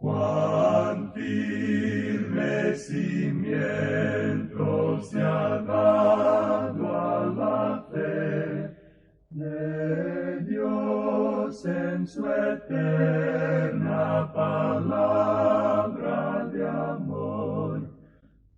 Cuán firme cimiento se ha dado a la fe de Dios en su eterna palabra de amor.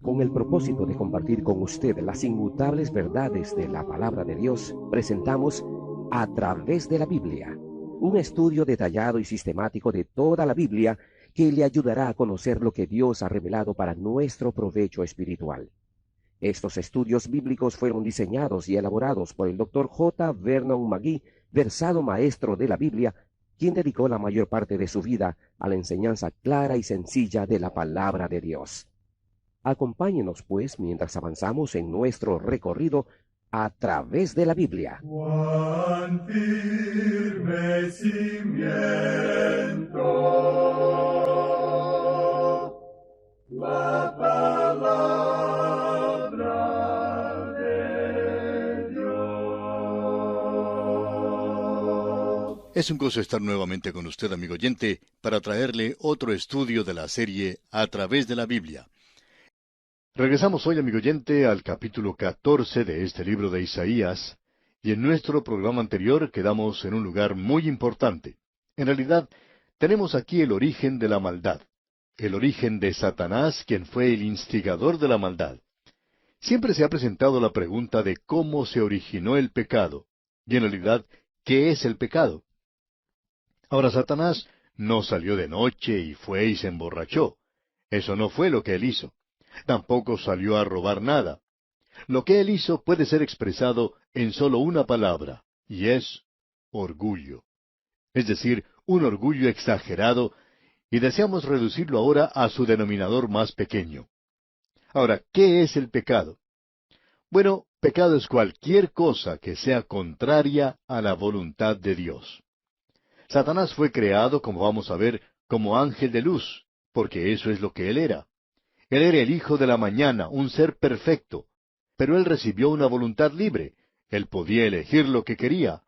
Con el propósito de compartir con usted las inmutables verdades de la palabra de Dios, presentamos A través de la Biblia, un estudio detallado y sistemático de toda la Biblia que le ayudará a conocer lo que Dios ha revelado para nuestro provecho espiritual. Estos estudios bíblicos fueron diseñados y elaborados por el Dr. J. Vernon McGee, versado maestro de la Biblia, quien dedicó la mayor parte de su vida a la enseñanza clara y sencilla de la palabra de Dios. Acompáñenos, pues, mientras avanzamos en nuestro recorrido a través de la Biblia. Cuán firme cimiento la palabra de Dios. Es un gozo estar nuevamente con usted, amigo oyente, para traerle otro estudio de la serie A través de la Biblia. Regresamos hoy, amigo oyente, al capítulo 14 de este libro de Isaías, y en nuestro programa anterior quedamos en un lugar muy importante. En realidad, tenemos aquí el origen de la maldad, el origen de Satanás, quien fue el instigador de la maldad. Siempre se ha presentado la pregunta de cómo se originó el pecado, y en realidad, ¿qué es el pecado? Ahora, Satanás no salió de noche y fue y se emborrachó. Eso no fue lo que él hizo. Tampoco salió a robar nada. Lo que él hizo puede ser expresado en solo una palabra, y es orgullo. Es decir, un orgullo exagerado, y deseamos reducirlo ahora a su denominador más pequeño. Ahora, ¿qué es el pecado? Bueno, pecado es cualquier cosa que sea contraria a la voluntad de Dios. Satanás fue creado, como vamos a ver, como ángel de luz, porque eso es lo que él era. Él era el hijo de la mañana, un ser perfecto. Pero él recibió una voluntad libre. Él podía elegir lo que quería.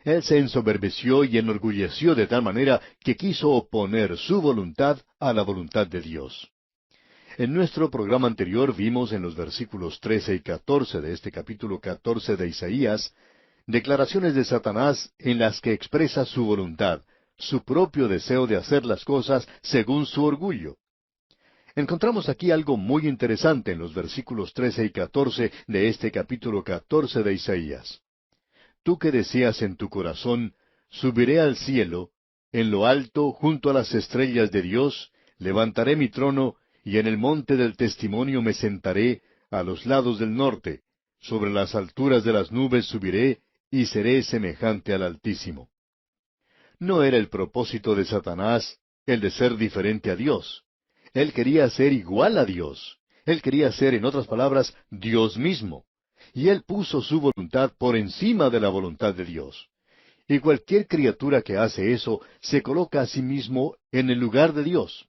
Él se ensoberbeció y enorgulleció de tal manera que quiso oponer su voluntad a la voluntad de Dios. En nuestro programa anterior vimos en los versículos 13 y 14 de este capítulo 14 de Isaías, declaraciones de Satanás en las que expresa su voluntad, su propio deseo de hacer las cosas según su orgullo. Encontramos aquí algo muy interesante en los versículos 13 y 14 de este capítulo 14 de Isaías. Tú que decías en tu corazón, subiré al cielo, en lo alto, junto a las estrellas de Dios, levantaré mi trono, y en el monte del testimonio me sentaré, a los lados del norte, sobre las alturas de las nubes subiré, y seré semejante al Altísimo. No era el propósito de Satanás el de ser diferente a Dios. Él quería ser igual a Dios. Él quería ser, en otras palabras, Dios mismo. Y él puso su voluntad por encima de la voluntad de Dios. Y cualquier criatura que hace eso se coloca a sí mismo en el lugar de Dios.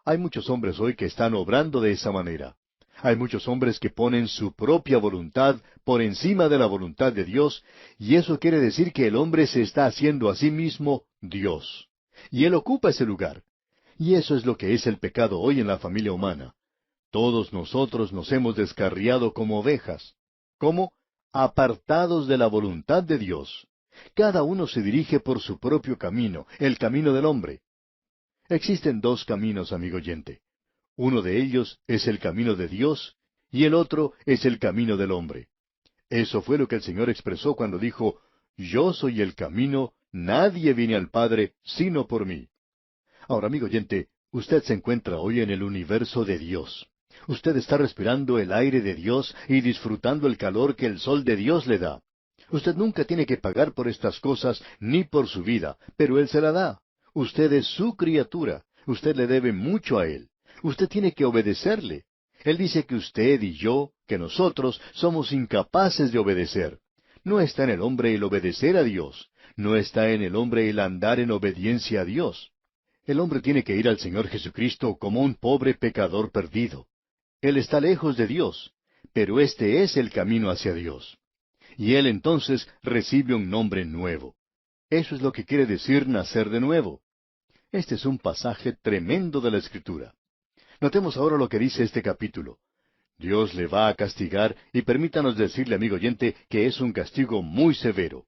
Hay muchos hombres hoy que están obrando de esa manera. Hay muchos hombres que ponen su propia voluntad por encima de la voluntad de Dios, y eso quiere decir que el hombre se está haciendo a sí mismo Dios. Y él ocupa ese lugar. Y eso es lo que es el pecado hoy en la familia humana. Todos nosotros nos hemos descarriado como ovejas. ¿Cómo? Apartados de la voluntad de Dios. Cada uno se dirige por su propio camino, el camino del hombre. Existen dos caminos, amigo oyente. Uno de ellos es el camino de Dios y el otro es el camino del hombre. Eso fue lo que el Señor expresó cuando dijo, Yo soy el camino, nadie viene al Padre sino por mí. Ahora, amigo oyente, usted se encuentra hoy en el universo de Dios. Usted está respirando el aire de Dios y disfrutando el calor que el sol de Dios le da. Usted nunca tiene que pagar por estas cosas ni por su vida, pero Él se la da. Usted es su criatura. Usted le debe mucho a Él. Usted tiene que obedecerle. Él dice que usted y yo, que nosotros, somos incapaces de obedecer. No está en el hombre el obedecer a Dios. No está en el hombre el andar en obediencia a Dios. El hombre tiene que ir al Señor Jesucristo como un pobre pecador perdido. Él está lejos de Dios, pero este es el camino hacia Dios. Y él entonces recibe un nombre nuevo. Eso es lo que quiere decir nacer de nuevo. Este es un pasaje tremendo de la Escritura. Notemos ahora lo que dice este capítulo. Dios le va a castigar, y permítanos decirle, amigo oyente, que es un castigo muy severo.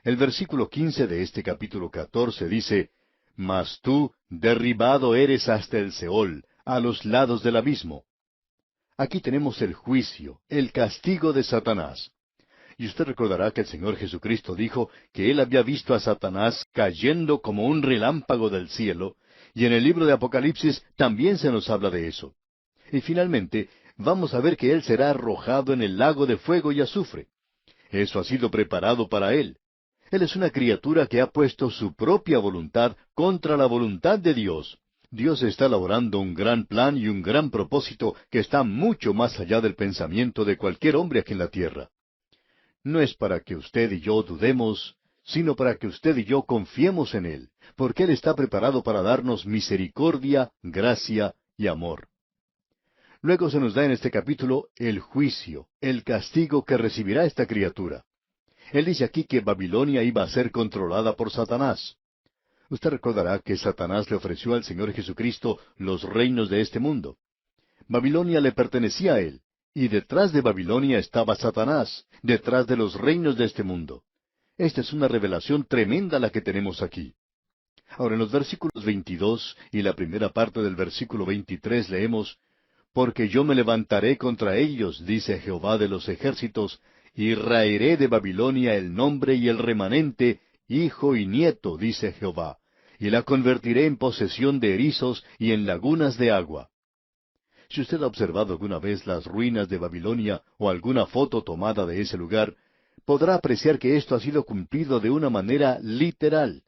El versículo 15 de este capítulo 14 dice, Mas tú derribado eres hasta el Seol, a los lados del abismo. Aquí tenemos el juicio, el castigo de Satanás. Y usted recordará que el Señor Jesucristo dijo que Él había visto a Satanás cayendo como un relámpago del cielo, y en el libro de Apocalipsis también se nos habla de eso. Y finalmente, vamos a ver que Él será arrojado en el lago de fuego y azufre. Eso ha sido preparado para Él. Él es una criatura que ha puesto su propia voluntad contra la voluntad de Dios. Dios está elaborando un gran plan y un gran propósito que está mucho más allá del pensamiento de cualquier hombre aquí en la tierra. No es para que usted y yo dudemos, sino para que usted y yo confiemos en Él, porque Él está preparado para darnos misericordia, gracia y amor. Luego se nos da en este capítulo el juicio, el castigo que recibirá esta criatura. Él dice aquí que Babilonia iba a ser controlada por Satanás. Usted recordará que Satanás le ofreció al Señor Jesucristo los reinos de este mundo. Babilonia le pertenecía a él, y detrás de Babilonia estaba Satanás, detrás de los reinos de este mundo. Esta es una revelación tremenda la que tenemos aquí. Ahora, en los versículos 22 y la primera parte del versículo 23 leemos, Porque yo me levantaré contra ellos, dice Jehová de los ejércitos, y raeré de Babilonia el nombre y el remanente, hijo y nieto, dice Jehová, y la convertiré en posesión de erizos y en lagunas de agua. Si usted ha observado alguna vez las ruinas de Babilonia o alguna foto tomada de ese lugar, podrá apreciar que esto ha sido cumplido de una manera literal.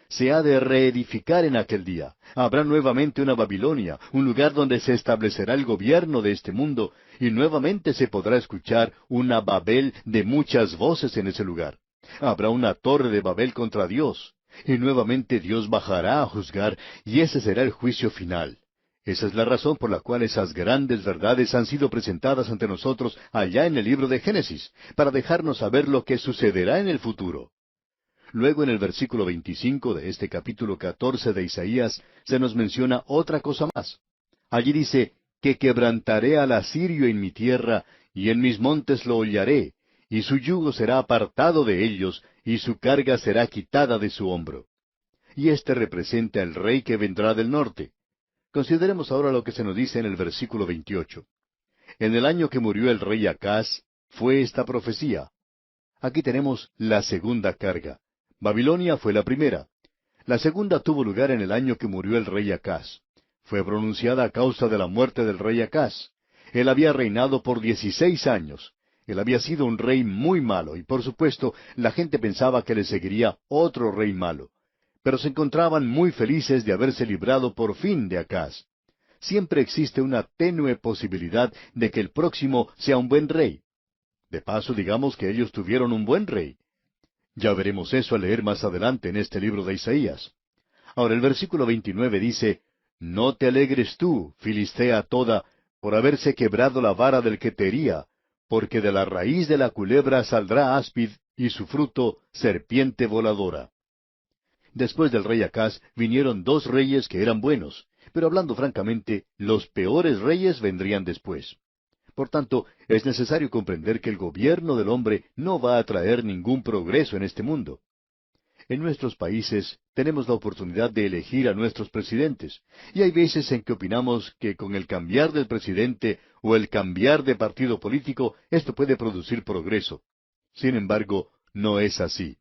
Se ha de reedificar en aquel día. Habrá nuevamente una Babilonia, un lugar donde se establecerá el gobierno de este mundo, y nuevamente se podrá escuchar una Babel de muchas voces en ese lugar. Habrá una torre de Babel contra Dios, y nuevamente Dios bajará a juzgar, y ese será el juicio final. Esa es la razón por la cual esas grandes verdades han sido presentadas ante nosotros allá en el libro de Génesis, para dejarnos saber lo que sucederá en el futuro. Luego en el versículo 25 de este capítulo 14 de Isaías se nos menciona otra cosa más. Allí dice, que quebrantaré al asirio en mi tierra, y en mis montes lo hollaré, y su yugo será apartado de ellos, y su carga será quitada de su hombro. Y este representa al rey que vendrá del norte. Consideremos ahora lo que se nos dice en el versículo 28. En el año que murió el rey Acaz, fue esta profecía. Aquí tenemos la segunda carga. Babilonia fue la primera. La segunda tuvo lugar en el año que murió el rey Acaz. Fue pronunciada a causa de la muerte del rey Acaz. Él había reinado por 16 años. Él había sido un rey muy malo, y por supuesto, la gente pensaba que le seguiría otro rey malo. Pero se encontraban muy felices de haberse librado por fin de Acaz. Siempre existe una tenue posibilidad de que el próximo sea un buen rey. De paso, digamos que ellos tuvieron un buen rey. Ya veremos eso al leer más adelante en este libro de Isaías. Ahora el versículo 29 dice, No te alegres tú, Filistea toda, por haberse quebrado la vara del que te hería, porque de la raíz de la culebra saldrá áspid, y su fruto serpiente voladora. Después del rey Acaz vinieron dos reyes que eran buenos, pero hablando francamente, los peores reyes vendrían después. Por tanto, es necesario comprender que el gobierno del hombre no va a traer ningún progreso en este mundo. En nuestros países tenemos la oportunidad de elegir a nuestros presidentes, y hay veces en que opinamos que con el cambiar del presidente o el cambiar de partido político, esto puede producir progreso. Sin embargo, no es así.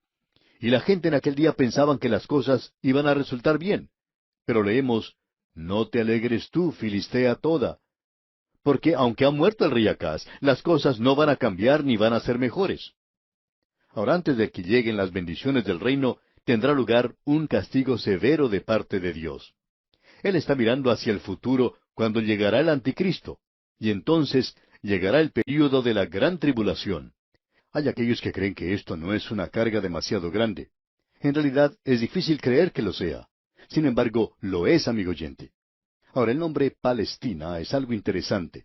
Y la gente en aquel día pensaban que las cosas iban a resultar bien. Pero leemos, No te alegres tú, Filistea toda. Porque aunque ha muerto el rey Acaz, las cosas no van a cambiar ni van a ser mejores. Ahora, antes de que lleguen las bendiciones del reino, tendrá lugar un castigo severo de parte de Dios. Él está mirando hacia el futuro cuando llegará el anticristo, y entonces llegará el período de la gran tribulación. Hay aquellos que creen que esto no es una carga demasiado grande. En realidad es difícil creer que lo sea. Sin embargo, lo es, amigo oyente. Ahora, el nombre Palestina es algo interesante.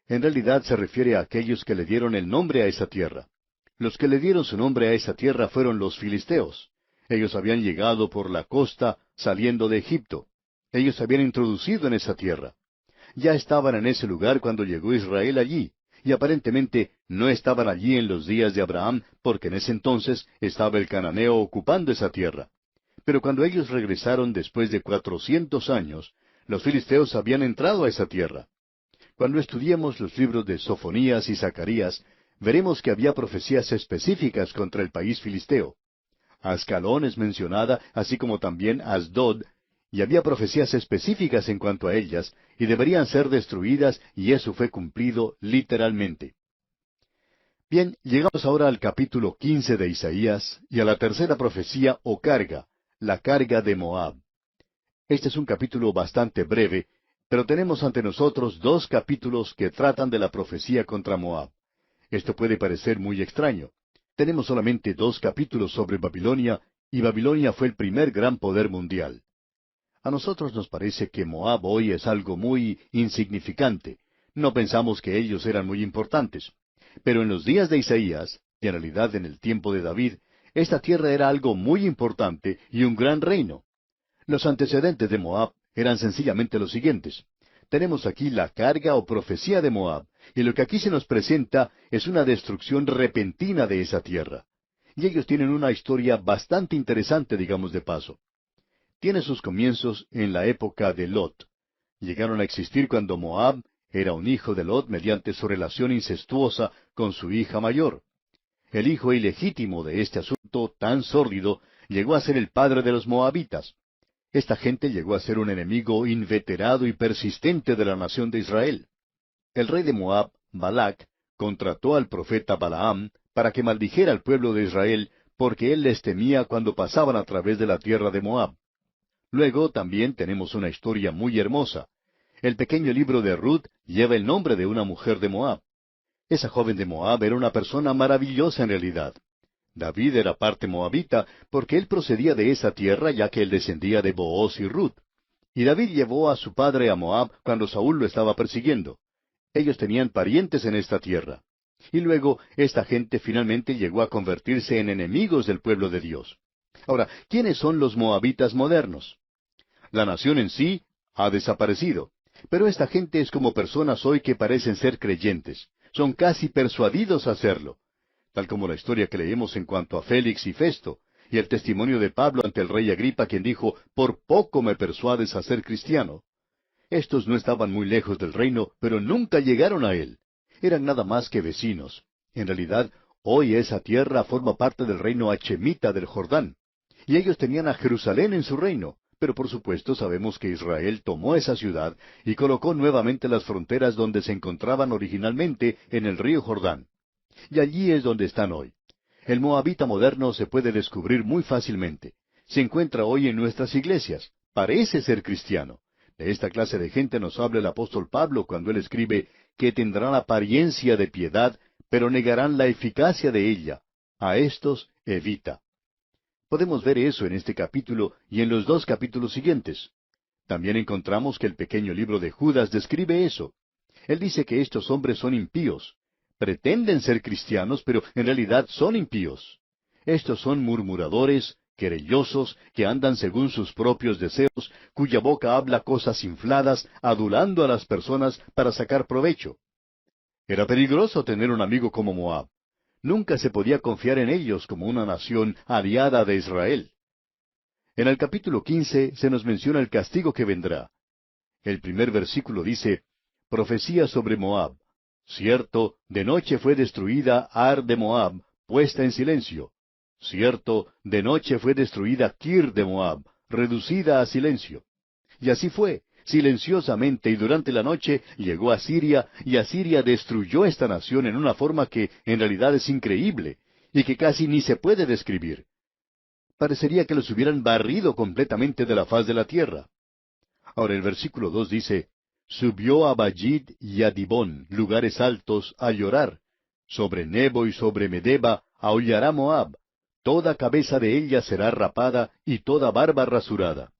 En realidad se refiere a aquellos que le dieron el nombre a esa tierra. Los que le dieron su nombre a esa tierra fueron los filisteos. Ellos habían llegado por la costa saliendo de Egipto. Ellos se habían introducido en esa tierra. Ya estaban en ese lugar cuando llegó Israel allí, y aparentemente no estaban allí en los días de Abraham, porque en ese entonces estaba el cananeo ocupando esa tierra. Pero cuando ellos regresaron después de 400 años, los filisteos habían entrado a esa tierra. Cuando estudiemos los libros de Sofonías y Zacarías, veremos que había profecías específicas contra el país filisteo. Ascalón es mencionada, así como también Asdod, y había profecías específicas en cuanto a ellas, y deberían ser destruidas, y eso fue cumplido literalmente. Bien, llegamos ahora al capítulo 15 de Isaías, y a la tercera profecía o carga, la carga de Moab. Este es un capítulo bastante breve, pero tenemos ante nosotros dos capítulos que tratan de la profecía contra Moab. Esto puede parecer muy extraño. Tenemos solamente dos capítulos sobre Babilonia, y Babilonia fue el primer gran poder mundial. A nosotros nos parece que Moab hoy es algo muy insignificante. No pensamos que ellos eran muy importantes. Pero en los días de Isaías, y en realidad en el tiempo de David, esta tierra era algo muy importante y un gran reino. Los antecedentes de Moab eran sencillamente los siguientes. Tenemos aquí la carga o profecía de Moab, y lo que aquí se nos presenta es una destrucción repentina de esa tierra. Y ellos tienen una historia bastante interesante, digamos de paso. Tiene sus comienzos en la época de Lot. Llegaron a existir cuando Moab era un hijo de Lot mediante su relación incestuosa con su hija mayor. El hijo ilegítimo de este asunto tan sórdido llegó a ser el padre de los moabitas. Esta gente llegó a ser un enemigo inveterado y persistente de la nación de Israel. El rey de Moab, Balac, contrató al profeta Balaam para que maldijera al pueblo de Israel, porque él les temía cuando pasaban a través de la tierra de Moab. Luego también tenemos una historia muy hermosa. El pequeño libro de Ruth lleva el nombre de una mujer de Moab. Esa joven de Moab era una persona maravillosa en realidad. David era parte moabita porque él procedía de esa tierra ya que él descendía de Booz y Ruth. Y David llevó a su padre a Moab cuando Saúl lo estaba persiguiendo. Ellos tenían parientes en esta tierra. Y luego esta gente finalmente llegó a convertirse en enemigos del pueblo de Dios. Ahora, ¿quiénes son los moabitas modernos? La nación en sí ha desaparecido, pero esta gente es como personas hoy que parecen ser creyentes. Son casi persuadidos a hacerlo. Tal como la historia que leemos en cuanto a Félix y Festo, y el testimonio de Pablo ante el rey Agripa, quien dijo, «Por poco me persuades a ser cristiano». Estos no estaban muy lejos del reino, pero nunca llegaron a él. Eran nada más que vecinos. En realidad, hoy esa tierra forma parte del reino hachemita del Jordán. Y ellos tenían a Jerusalén en su reino, pero por supuesto sabemos que Israel tomó esa ciudad y colocó nuevamente las fronteras donde se encontraban originalmente en el río Jordán. Y allí es donde están hoy. El moabita moderno se puede descubrir muy fácilmente. Se encuentra hoy en nuestras iglesias. Parece ser cristiano. De esta clase de gente nos habla el apóstol Pablo cuando él escribe que tendrán apariencia de piedad, pero negarán la eficacia de ella. A estos evita. Podemos ver eso en este capítulo y en los dos capítulos siguientes. También encontramos que el pequeño libro de Judas describe eso. Él dice que estos hombres son impíos. Pretenden ser cristianos, pero en realidad son impíos. Estos son murmuradores, querellosos, que andan según sus propios deseos, cuya boca habla cosas infladas, adulando a las personas para sacar provecho. Era peligroso tener un amigo como Moab. Nunca se podía confiar en ellos como una nación aliada de Israel. En el capítulo 15 se nos menciona el castigo que vendrá. El primer versículo dice, «Profecía sobre Moab. Cierto, de noche fue destruida Ar de Moab, puesta en silencio. Cierto, de noche fue destruida Kir de Moab, reducida a silencio. Y así fue, silenciosamente y durante la noche llegó a Siria, y Asiria destruyó esta nación en una forma que en realidad es increíble, y que casi ni se puede describir. Parecería que los hubieran barrido completamente de la faz de la tierra. Ahora el versículo 2 dice, «Subió a Bajid y a Dibón, lugares altos, a llorar. Sobre Nebo y sobre Medeba aullará Moab. Toda cabeza de ella será rapada y toda barba rasurada».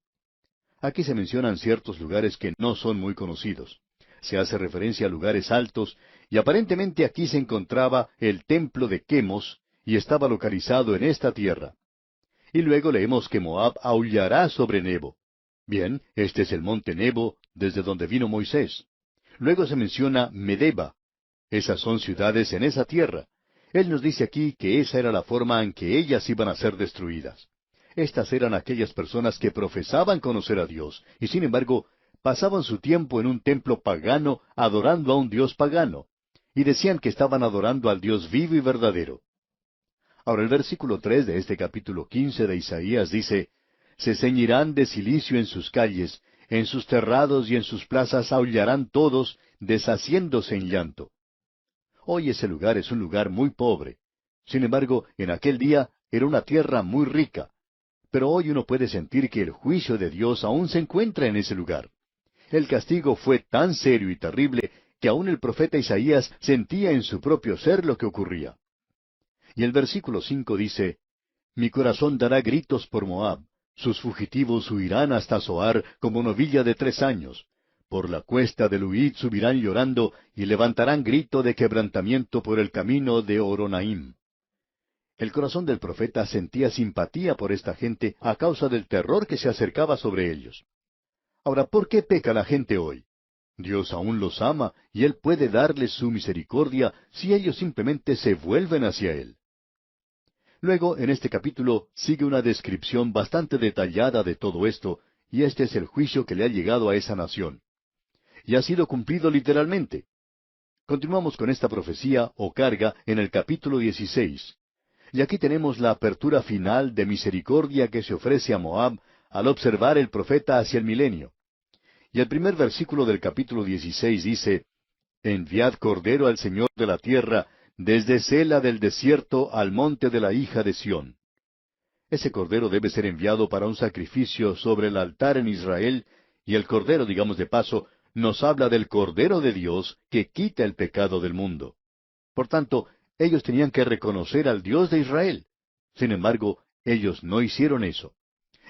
Aquí se mencionan ciertos lugares que no son muy conocidos. Se hace referencia a lugares altos, y aparentemente aquí se encontraba el templo de Quemos, y estaba localizado en esta tierra. Y luego leemos que Moab aullará sobre Nebo. Bien, este es el monte Nebo, desde donde vino Moisés. Luego se menciona Medeba. Esas son ciudades en esa tierra. Él nos dice aquí que esa era la forma en que ellas iban a ser destruidas. Estas eran aquellas personas que profesaban conocer a Dios, y sin embargo, pasaban su tiempo en un templo pagano adorando a un Dios pagano, y decían que estaban adorando al Dios vivo y verdadero. Ahora el versículo 3 de este capítulo 15 de Isaías dice, se ceñirán de cilicio en sus calles, en sus terrados y en sus plazas aullarán todos, deshaciéndose en llanto. Hoy ese lugar es un lugar muy pobre. Sin embargo, en aquel día era una tierra muy rica. Pero hoy uno puede sentir que el juicio de Dios aún se encuentra en ese lugar. El castigo fue tan serio y terrible que aún el profeta Isaías sentía en su propio ser lo que ocurría. Y el versículo 5 dice, mi corazón dará gritos por Moab, sus fugitivos huirán hasta Zoar como novilla de 3 años. Por la cuesta de Luhid subirán llorando y levantarán grito de quebrantamiento por el camino de Horonaim. El corazón del profeta sentía simpatía por esta gente a causa del terror que se acercaba sobre ellos. Ahora, ¿por qué peca la gente hoy? Dios aún los ama y Él puede darles su misericordia si ellos simplemente se vuelven hacia Él. Luego, en este capítulo, sigue una descripción bastante detallada de todo esto, y este es el juicio que le ha llegado a esa nación. Y ha sido cumplido literalmente. Continuamos con esta profecía o carga en el capítulo 16. Y aquí tenemos la apertura final de misericordia que se ofrece a Moab al observar el profeta hacia el milenio. Y el primer versículo del capítulo 16 dice, enviad cordero al Señor de la tierra, desde Sela del desierto al monte de la hija de Sión. Ese cordero debe ser enviado para un sacrificio sobre el altar en Israel, y el cordero, digamos de paso, nos habla del Cordero de Dios que quita el pecado del mundo. Por tanto, ellos tenían que reconocer al Dios de Israel. Sin embargo, ellos no hicieron eso.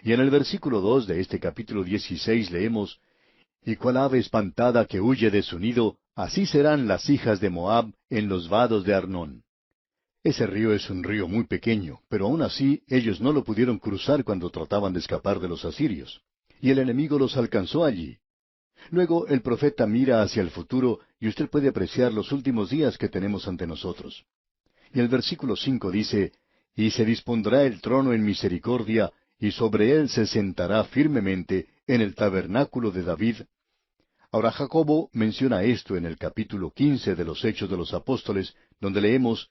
Y en el versículo 2 de este capítulo 16 leemos, y cual ave espantada que huye de su nido, así serán las hijas de Moab en los vados de Arnón. Ese río es un río muy pequeño, pero aún así ellos no lo pudieron cruzar cuando trataban de escapar de los asirios. Y el enemigo los alcanzó allí. Luego el profeta mira hacia el futuro y usted puede apreciar los últimos días que tenemos ante nosotros. Y el versículo 5 dice, y se dispondrá el trono en misericordia, y sobre él se sentará firmemente en el tabernáculo de David. Ahora Jacobo menciona esto en el capítulo 15 de los Hechos de los Apóstoles, donde leemos,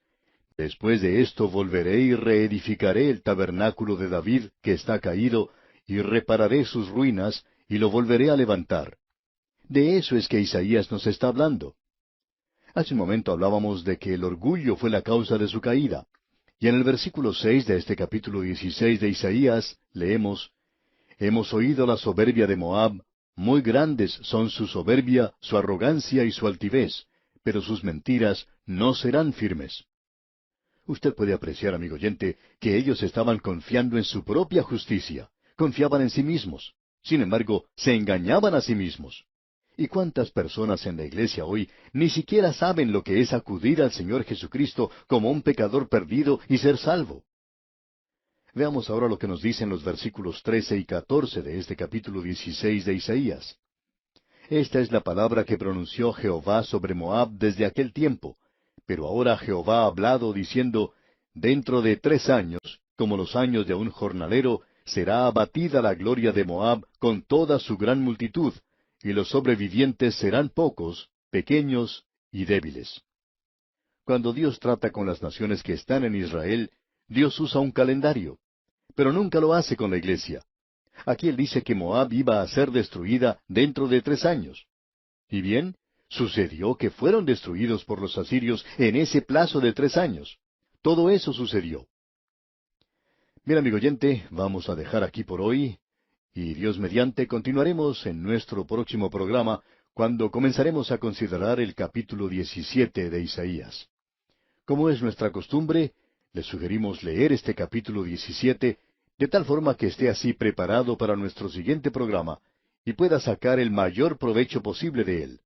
después de esto volveré y reedificaré el tabernáculo de David que está caído, y repararé sus ruinas, y lo volveré a levantar. De eso es que Isaías nos está hablando. Hace un momento hablábamos de que el orgullo fue la causa de su caída. Y en el versículo 6 de este capítulo 16 de Isaías leemos, hemos oído la soberbia de Moab, muy grandes son su soberbia, su arrogancia y su altivez, pero sus mentiras no serán firmes. Usted puede apreciar, amigo oyente, que ellos estaban confiando en su propia justicia, confiaban en sí mismos. Sin embargo, se engañaban a sí mismos. ¿Y cuántas personas en la iglesia hoy ni siquiera saben lo que es acudir al Señor Jesucristo como un pecador perdido y ser salvo? Veamos ahora lo que nos dicen los versículos 13 y 14 de este capítulo 16 de Isaías. Esta es la palabra que pronunció Jehová sobre Moab desde aquel tiempo. Pero ahora Jehová ha hablado diciendo, dentro de 3 años, como los años de un jornalero, será abatida la gloria de Moab con toda su gran multitud, y los sobrevivientes serán pocos, pequeños y débiles. Cuando Dios trata con las naciones que están en Israel, Dios usa un calendario, pero nunca lo hace con la iglesia. Aquí Él dice que Moab iba a ser destruida dentro de 3 años. Y bien, sucedió que fueron destruidos por los asirios en ese plazo de 3 años. Todo eso sucedió. Bien, amigo oyente, vamos a dejar aquí por hoy, y Dios mediante continuaremos en nuestro próximo programa, cuando comenzaremos a considerar el capítulo 17 de Isaías. Como es nuestra costumbre, le sugerimos leer este capítulo 17, de tal forma que esté así preparado para nuestro siguiente programa, y pueda sacar el mayor provecho posible de él.